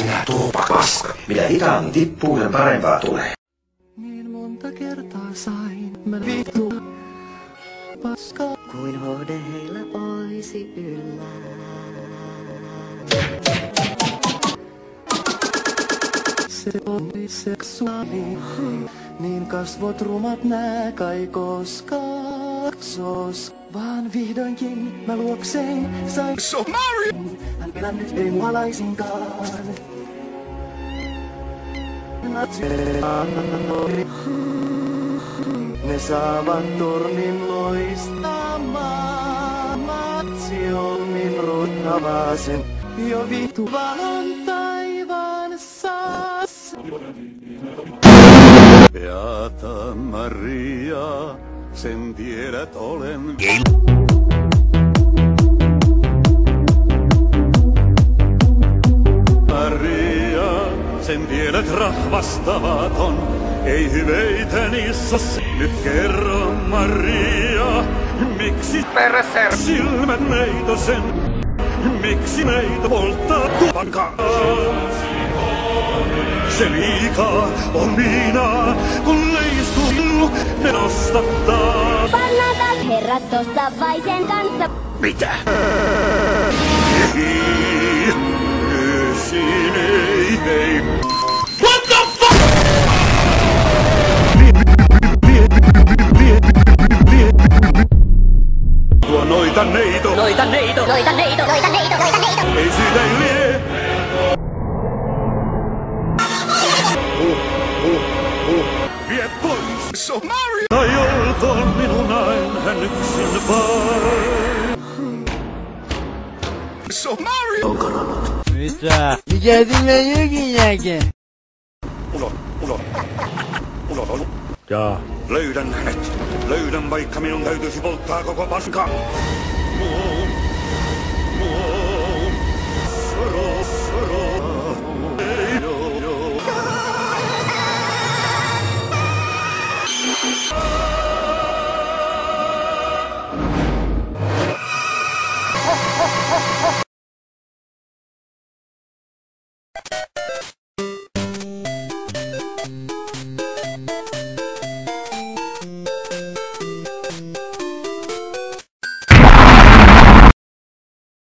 Sinä tuupapaska. Mitä hitaammin tippuu, sen parempaa tulee. Niin monta kertaa sain mä vittu paskaa. Kuin hohde heillä oisi yllä. Se on seksuaali, niin kasvot rumat nää kai koskaan sos. Vaan vihdoinkin mä luokseen sain So Mario! hän pelännyt ei mua laisinkaan. Ne saavat tornin loistamaan. Matsi on minun tavasen. Jo vittu valon taivaan saas. Beata Maria, sen tiedät olen. Maria, sen tiedät rahvastavaton, ei hyveitä niissä. Nyt kerro Maria, miksi perässä silmät neitosen, miksi meitä polttaa tupakaa? Se liikaa on viinaa, kun leistuu, ne nostattaa. Pannaan taas herrat tossa vaisen kanssa. Mitä? Yksin ei. What the fuck? Tuo noita neito. Noita neito. Ei siitä ei lie. Vie pois. So Mario! Tai olkoon minun aina hän yksin vain. So Mario! Mitä? Mikä sinne jokin jälkeen? Ulos. Jaa. Löydän hänet. Löydän, vaikka minun täytyisi polttaa koko paska.